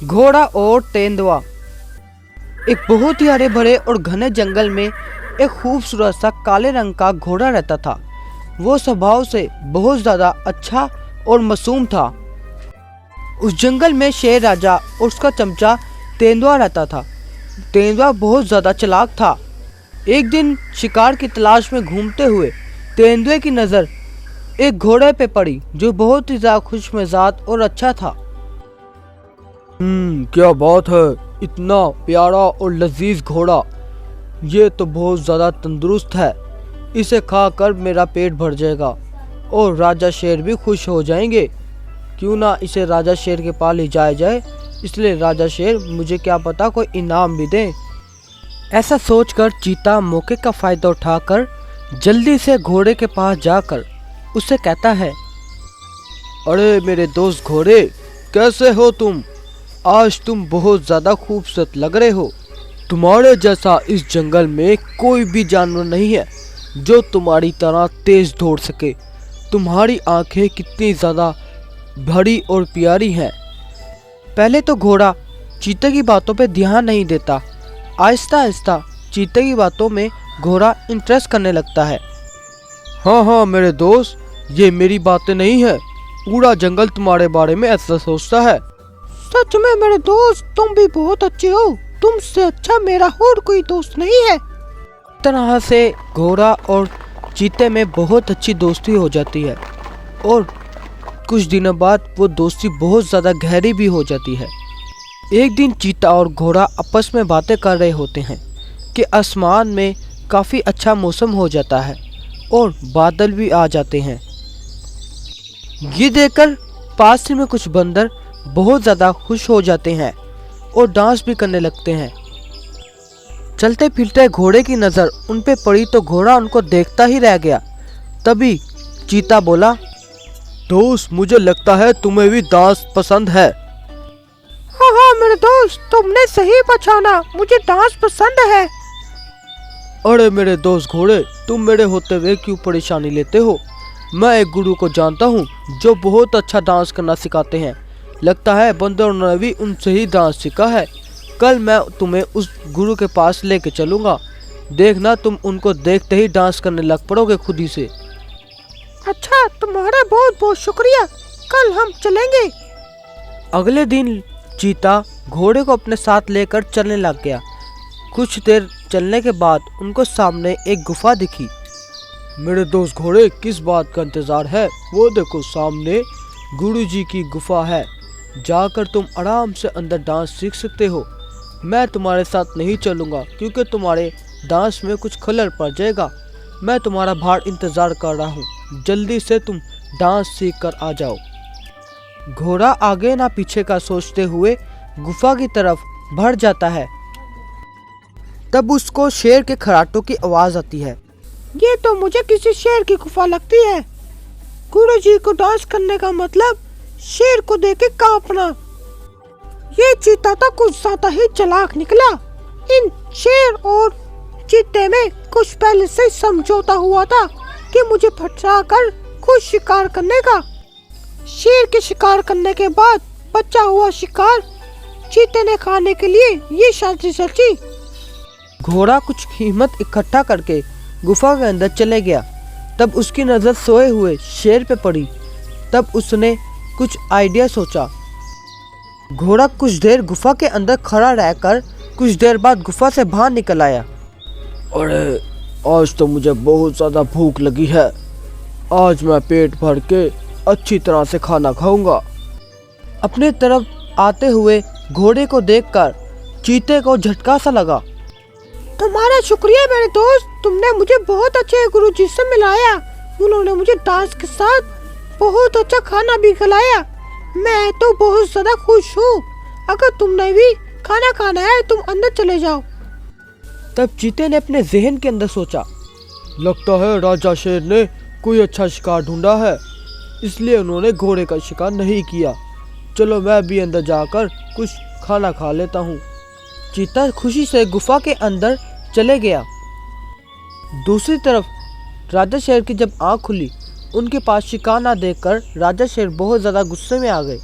घोड़ा और तेंदुआ। एक बहुत ही हरे भरे और घने जंगल में एक खूबसूरत सा काले रंग का घोड़ा रहता था। वो स्वभाव से बहुत ज़्यादा अच्छा और मासूम था। उस जंगल में शेर राजा और उसका चमचा तेंदुआ रहता था। तेंदुआ बहुत ज़्यादा चालाक था। एक दिन शिकार की तलाश में घूमते हुए तेंदुए की नज़र एक घोड़े पे पड़ी जो बहुत ही ज़्यादा खुश मिजाज और अच्छा था। क्या बात है, इतना प्यारा और लजीज घोड़ा। ये तो बहुत ज़्यादा तंदुरुस्त है। इसे खाकर मेरा पेट भर जाएगा और राजा शेर भी खुश हो जाएंगे। क्यों ना इसे राजा शेर के पास ले जाया जाए, इसलिए राजा शेर मुझे क्या पता कोई इनाम भी दे। ऐसा सोचकर चीता मौके का फ़ायदा उठाकर जल्दी से घोड़े के पास जाकर उससे कहता है, अरे मेरे दोस्त घोड़े, कैसे हो तुम? आज तुम बहुत ज़्यादा खूबसूरत लग रहे हो। तुम्हारे जैसा इस जंगल में कोई भी जानवर नहीं है जो तुम्हारी तरह तेज दौड़ सके। तुम्हारी आंखें कितनी ज़्यादा बड़ी और प्यारी हैं। पहले तो घोड़ा चीते की बातों पे ध्यान नहीं देता। आहिस्ता आहिस्ता चीते की बातों में घोड़ा इंटरेस्ट करने लगता है। हाँ मेरे दोस्त, ये मेरी बातें नहीं है। पूरा जंगल तुम्हारे बारे में ऐसा सोचता है। सच में मेरे दोस्त, तुम भी बहुत अच्छे हो। तुमसे अच्छा मेरा और कोई दोस्त नहीं है। तरह से घोड़ा और चीते में बहुत अच्छी दोस्ती हो जाती है और कुछ दिनों बाद वो दोस्ती बहुत ज़्यादा गहरी भी हो जाती है। एक दिन चीता और घोड़ा आपस में बातें कर रहे होते हैं कि आसमान में काफ़ी अच्छा मौसम हो जाता है और बादल भी आ जाते हैं। ये देखकर पास ही में कुछ बंदर बहुत ज़्यादा खुश हो जाते हैं और डांस भी करने लगते हैं। चलते फिरते घोड़े की नज़र उन पे पड़ी तो घोड़ा उनको देखता ही रह गया। तभी चीता बोला, दोस्त, मुझे लगता है तुम्हें भी डांस पसंद है। हाँ मेरे दोस्त, तुमने सही पहचाना, मुझे डांस पसंद है। अरे मेरे दोस्त घोड़े, तुम मेरे होते हुए क्यों परेशानी लेते हो? मैं एक गुरु को जानता हूँ जो बहुत अच्छा डांस करना सिखाते हैं। लगता है बंदरों ने भी उनसे ही डांस सीखा है। कल मैं तुम्हें उस गुरु के पास लेके चलूँगा। देखना तुम उनको देखते ही डांस करने लग पड़ोगे खुद ही से। अच्छा, तुम्हारा बहुत बहुत शुक्रिया, कल हम चलेंगे। अगले दिन चीता घोड़े को अपने साथ लेकर चलने लग गया। कुछ देर चलने के बाद उनको सामने एक गुफा दिखी। मेरे दोस्त घोड़े, किस बात का इंतजार है? वो देखो सामने गुरुजी की गुफा है। जाकर तुम आराम से अंदर डांस सीख सकते हो। मैं तुम्हारे साथ नहीं चलूँगा क्योंकि तुम्हारे डांस में कुछ खलल पड़ जाएगा। मैं तुम्हारा बाहर इंतज़ार कर रहा हूँ, जल्दी से तुम डांस सीख कर आ जाओ। घोड़ा आगे ना पीछे का सोचते हुए गुफा की तरफ बढ़ जाता है। तब उसको शेर के खराटों की आवाज़ आती है। ये तो मुझे किसी शेर की गुफा लगती है। गुरुजी को डांस करने का मतलब शेर को देख के कांपना। ये चीता तो कुछ ज्यादा ही चालाक निकला। इन शेर और चीते में कुछ पहले से समझौता हुआ था कि मुझे फटकार खुद शिकार करने का। शेर के शिकार करने के बाद बचा हुआ शिकार चीते ने खाने के लिए ये साजिश रची। घोड़ा कुछ हिम्मत इकट्ठा करके गुफा के अंदर चले गया। तब उसकी नज़र सोए हुए शेर पे पड़ी। तब उसने कुछ आइडिया सोचा। घोड़ा कुछ देर गुफा के अंदर खड़ा रहकर कुछ देर बाद गुफा से बाहर निकल आया। अरे, आज तो मुझे बहुत ज़्यादा भूख लगी है। आज मैं पेट भर के अच्छी तरह से खाना खाऊंगा। अपने तरफ आते हुए घोड़े को देखकर चीते को झटका सा लगा। तुम्हारा शुक्रिया मेरे दोस्त, तुमने मुझे बहुत अच्छे गुरुजी से मिलाया। उन्होंने मुझे डांस के साथ बहुत अच्छा खाना भी खिलाया। मैं तो बहुत ज्यादा खुश हूँ। अगर तुमने भी खाना खाना है तुम अंदर चले जाओ। तब चीते ने अपने जहन के अंदर सोचा, लगता है राजा शेर ने कोई अच्छा शिकार ढूंढा है, इसलिए उन्होंने घोड़े का शिकार नहीं किया। चलो मैं भी अंदर जाकर कुछ खाना खा लेता हूँ। चीता खुशी से गुफा के अंदर चले गया। दूसरी तरफ राजा शेर की जब आँख खुली, उनके पास शिकार ना देखकर राजा शेर बहुत ज़्यादा गुस्से में आ गए।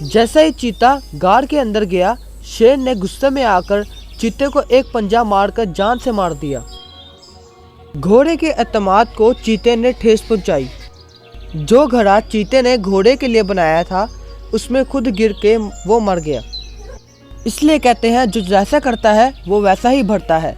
जैसे ही चीता गार के अंदर गया, शेर ने गुस्से में आकर चीते को एक पंजा मारकर जान से मार दिया। घोड़े के एतमाद को चीते ने ठेस पहुंचाई। जो घड़ा चीते ने घोड़े के लिए बनाया था उसमें खुद गिर के वो मर गया। इसलिए कहते हैं जो जैसा करता है वो वैसा ही भरता है।